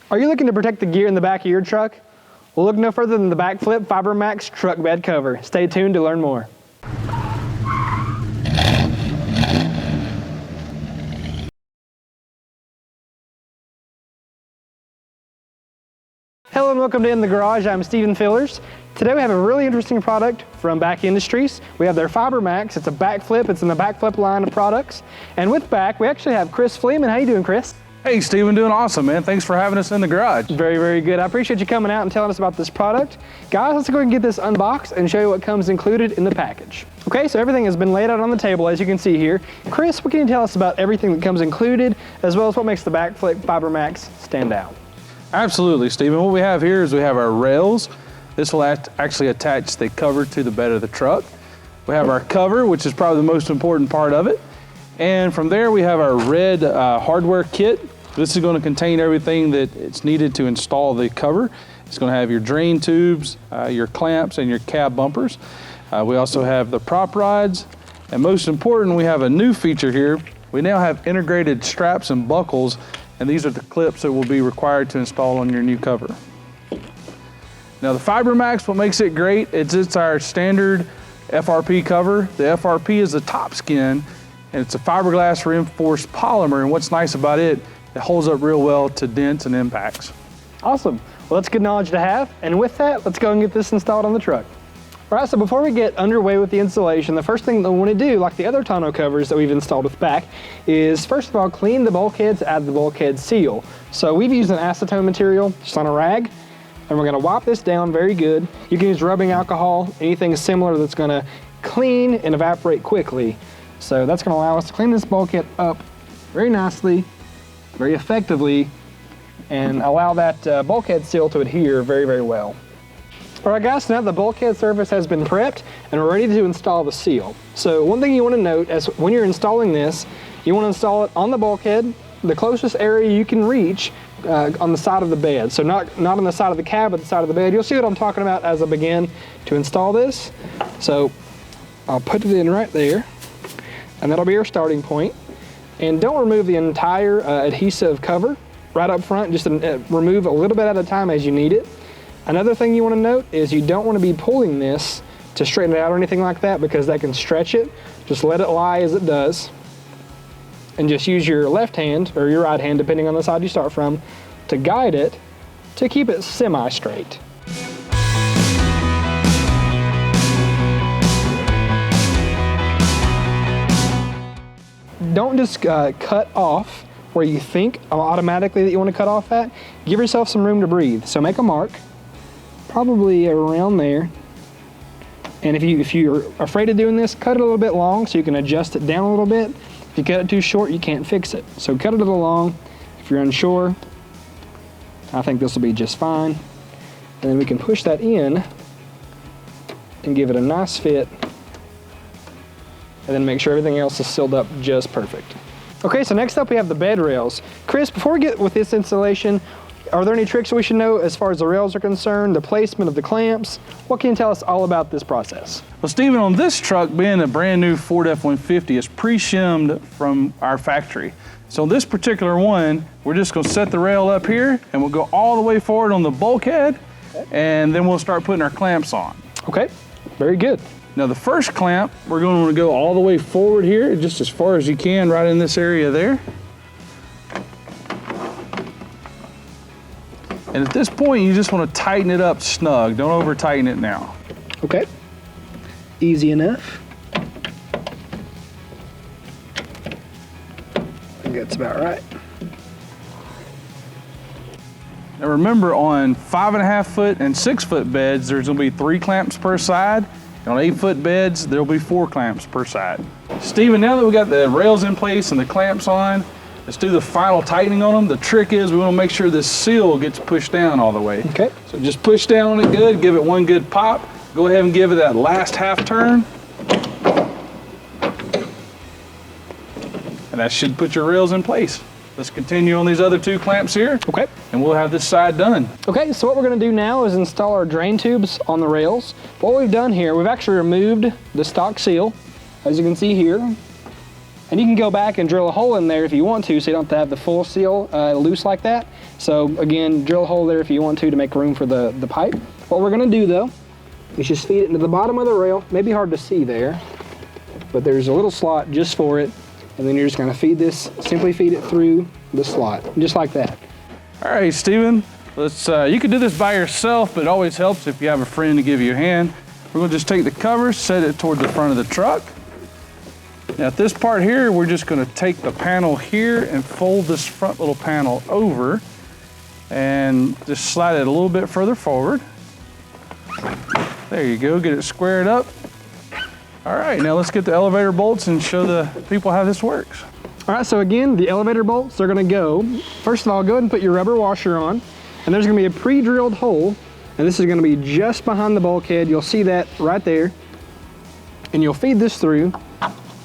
Are you looking to protect the gear in the back of your truck? Well, look no further than the BAKFlip Fibermax truck bed cover. Stay tuned to learn more. Hello and welcome to In the Garage. I'm Stephen Fillers. Today we have a really interesting product from BAK Industries. We have their Fibermax. It's a BAKFlip. It's in the BAKFlip line of products. And with BAK, we actually have Chris Fleeman. How you doing, Chris? Hey, Stephen, doing awesome, man. Thanks for having us in the garage. Very, very good. I appreciate you coming out and telling us about this product. Guys, let's go ahead and get this unboxed and show you what comes included in the package. Okay, so everything has been laid out on the table, as you can see here. Chris, what can you tell us about everything that comes included, as well as what makes the BAKFlip Fibermax stand out? Absolutely, Stephen. What we have here is we have our rails. This will actually attach the cover to the bed of the truck. We have our cover, which is probably the most important part of it. And from there, we have our red hardware kit. This is going to contain everything that it's needed to install the cover. It's going to have your drain tubes, your clamps, and your cab bumpers. We also have the prop rods. And most important, we have a new feature here. We now have integrated straps and buckles, and these are the clips that will be required to install on your new cover. Now the Fibermax, what makes it great is it's our standard FRP cover. The FRP is the top skin, and it's a fiberglass reinforced polymer, and what's nice about it, it holds up real well to dents and impacts. Awesome. Well, that's good knowledge to have. And with that, let's go and get this installed on the truck. All right, so before we get underway with the installation, the first thing that we want to do, like the other tonneau covers that we've installed with BAK, is first of all, clean the bulkheads, add the bulkhead seal. So we've used an acetone material just on a rag, and we're going to wipe this down very good. You can use rubbing alcohol, anything similar that's going to clean and evaporate quickly. So that's going to allow us to clean this bulkhead up very nicely, very effectively, and allow that bulkhead seal to adhere very, very well. All right, guys, so now the bulkhead surface has been prepped and we're ready to install the seal. So one thing you want to note is when you're installing this, you want to install it on the bulkhead, the closest area you can reach on the side of the bed. So not on the side of the cab, but the side of the bed. You'll see what I'm talking about as I begin to install this. So I'll put it in right there, and that'll be our starting point. And don't remove the entire adhesive cover right up front, just remove a little bit at a time as you need it. Another thing you want to note is you don't want to be pulling this to straighten it out or anything like that, because that can stretch it. Just let it lie as it does. And just use your left hand or your right hand, depending on the side you start from, to guide it to keep it semi-straight. Don't just cut off where you think automatically that you want to cut off at. Give yourself some room to breathe. So make a mark, probably around there. And if you're afraid of doing this, cut it a little bit long so you can adjust it down a little bit. If you cut it too short, you can't fix it. So cut it a little long. If you're unsure, I think this will be just fine. And then we can push that in and give it a nice fit. And then make sure everything else is sealed up just perfect. Okay, so next up we have the bed rails. Chris, before we get with this installation, are there any tricks we should know as far as the rails are concerned, the placement of the clamps? What can you tell us all about this process? Well, Stephen, on this truck, being a brand new Ford F-150, it's pre-shimmed from our factory. So on this particular one, we're just gonna set the rail up here and we'll go all the way forward on the bulkhead, and then we'll start putting our clamps on. Okay, very good. Now the first clamp, we're going to want to go all the way forward here, just as far as you can, right in this area there. And at this point, you just want to tighten it up snug. Don't over tighten it now. Okay, easy enough. I think that's about right. Now remember, on 5.5 foot and 6 foot beds, there's going to be 3 clamps per side. On 8-foot beds, there'll be 4 clamps per side. Stephen, now that we got the rails in place and the clamps on, let's do the final tightening on them. The trick is we want to make sure this seal gets pushed down all the way. Okay. So just push down on it good, give it one good pop. Go ahead and give it that last half turn. And that should put your rails in place. Let's continue on these other 2 clamps here. Okay. And we'll have this side done. Okay, so what we're gonna do now is install our drain tubes on the rails. What we've done here, we've actually removed the stock seal, as you can see here. And you can go back and drill a hole in there if you want to, so you don't have to have the full seal loose like that. So again, drill a hole there if you want to make room for the pipe. What we're gonna do though, is just feed it into the bottom of the rail. Maybe hard to see there, but there's a little slot just for it. And then you're just gonna feed this, simply feed it through the slot, just like that. All right, Stephen, let's, you can do this by yourself, but it always helps if you have a friend to give you a hand. We're gonna just take the cover, set it toward the front of the truck. Now at this part here, we're just gonna take the panel here and fold this front little panel over and just slide it a little bit further forward. There you go, get it squared up. All right, now let's get the elevator bolts and show the people how this works. All right, so again, the elevator bolts are gonna go, first of all, go ahead and put your rubber washer on, and there's gonna be a pre-drilled hole, and this is gonna be just behind the bulkhead. You'll see that right there. And you'll feed this through,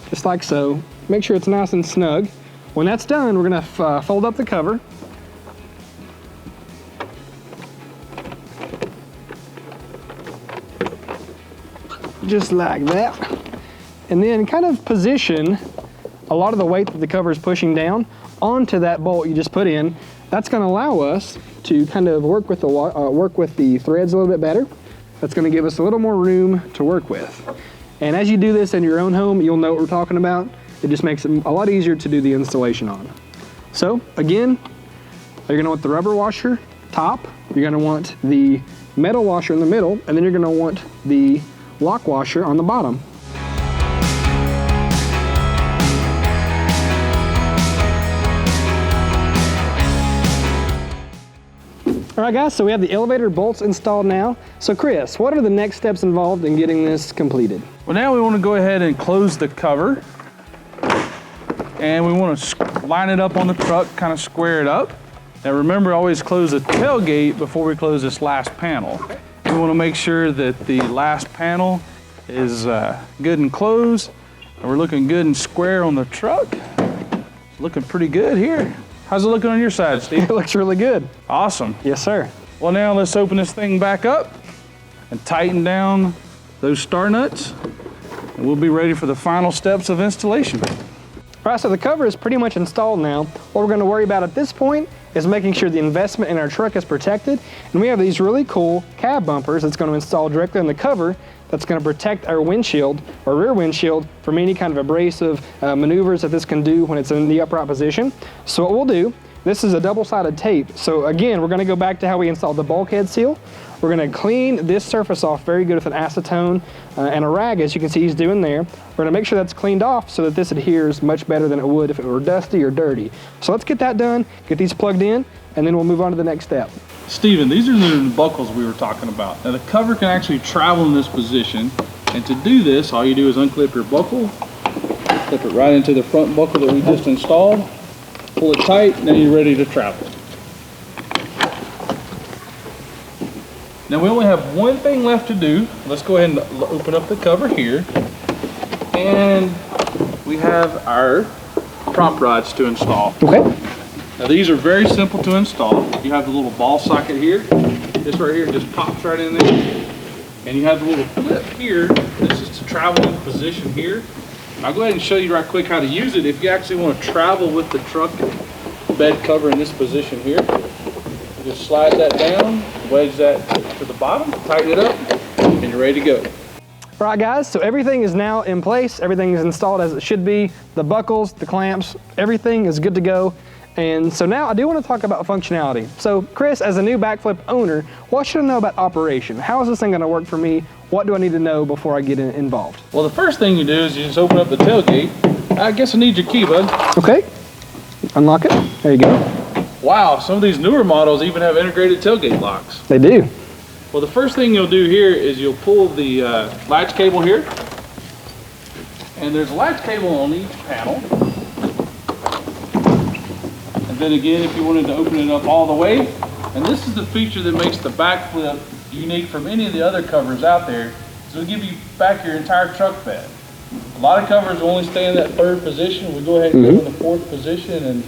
just like so. Make sure it's nice and snug. When that's done, we're gonna fold up the cover. Just like that. And then kind of position a lot of the weight that the cover is pushing down onto that bolt you just put in. That's gonna allow us to kind of work with the threads a little bit better. That's gonna give us a little more room to work with. And as you do this in your own home, you'll know what we're talking about. It just makes it a lot easier to do the installation on. So again, you're gonna want the rubber washer top, you're gonna want the metal washer in the middle, and then you're gonna want the lock washer on the bottom. All right guys, so we have the elevator bolts installed now. So Chris, what are the next steps involved in getting this completed? Well, now we want to go ahead and close the cover, and we want to line it up on the truck, kind of square it up. Now remember, always close the tailgate before we close this last panel. We want to make sure that the last panel is good and closed, and we're looking good and square on the truck. It's looking pretty good here. How's it looking on your side, Steve? It looks really good. Awesome. Yes, sir. Well, now let's open this thing back up and tighten down those star nuts, and we'll be ready for the final steps of installation. All right, so the cover is pretty much installed now. What we're gonna worry about at this point is making sure the investment in our truck is protected. And we have these really cool cab bumpers that's gonna install directly on the cover that's gonna protect our windshield, or rear windshield, from any kind of abrasive maneuvers that this can do when it's in the upright position. So what we'll do, this is a double-sided tape. So again, we're gonna go back to how we installed the bulkhead seal. We're gonna clean this surface off very good with an acetone and a rag, as you can see he's doing there. We're gonna make sure that's cleaned off so that this adheres much better than it would if it were dusty or dirty. So let's get that done, get these plugged in, and then we'll move on to the next step. Stephen, these are the buckles we were talking about. Now the cover can actually travel in this position, and to do this, all you do is unclip your buckle, clip it right into the front buckle that we just installed, pull it tight, now you're ready to travel. Now we only have one thing left to do. Let's go ahead and open up the cover here, and we have our prop rods to install. Okay. Now these are very simple to install. You have the little ball socket here. This right here just pops right in there. And you have the little clip here. This is to travel in position here. And I'll go ahead and show you right quick how to use it if you actually want to travel with the truck bed cover in this position here. You just slide that down, wedge that to the bottom, tighten it up, and you're ready to go. All right guys, so everything is now in place. Everything is installed as it should be. The buckles, the clamps, everything is good to go. And so now I do want to talk about functionality. So Chris, as a new BAKFlip owner, what should I know about operation? How is this thing going to work for me? What do I need to know before I get involved? Well, the first thing you do is you just open up the tailgate. I guess I need your key, bud. Okay, unlock it. There you go. Wow, some of these newer models even have integrated tailgate locks. They do. Well, the first thing you'll do here is you'll pull the latch cable here. And there's a latch cable on each panel. And then again, if you wanted to open it up all the way, and this is the feature that makes the BAKFlip unique from any of the other covers out there, is it'll give you back your entire truck bed. A lot of covers only stay in that third position. We go ahead and go in the fourth position, and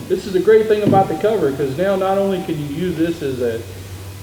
this is the great thing about the cover, because now not only can you use this as a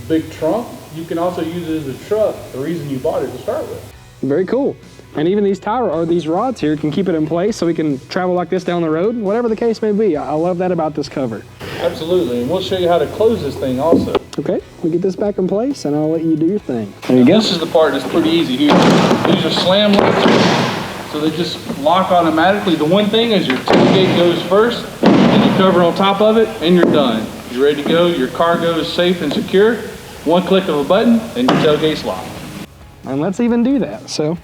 big trunk, you can also use it as a truck, the reason you bought it to start with. Very cool. And even these these rods here can keep it in place so we can travel like this down the road, whatever the case may be. I love that about this cover. Absolutely, and we'll show you how to close this thing also. Okay, we get this back in place and I'll let you do your thing. There you go. This is the part that's pretty easy here. These are slam locks, so they just lock automatically. The one thing is your tailgate goes first, and you cover on top of it, and you're done. You're ready to go, your cargo is safe and secure. One click of a button, and your tailgate's locked. And let's even do that, so.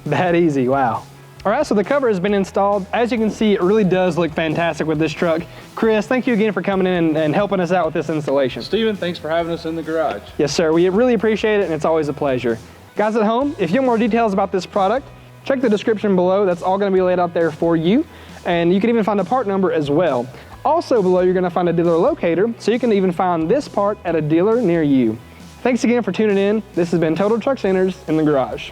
That easy, wow. All right, so the cover has been installed. As you can see, it really does look fantastic with this truck. Chris, thank you again for coming in and helping us out with this installation. Steven, thanks for having us in the garage. Yes, sir, we really appreciate it and it's always a pleasure. Guys at home, if you want more details about this product, check the description below. That's all gonna be laid out there for you. And you can even find a part number as well. Also below, you're gonna find a dealer locator, so you can even find this part at a dealer near you. Thanks again for tuning in. This has been Total Truck Centers in the Garage.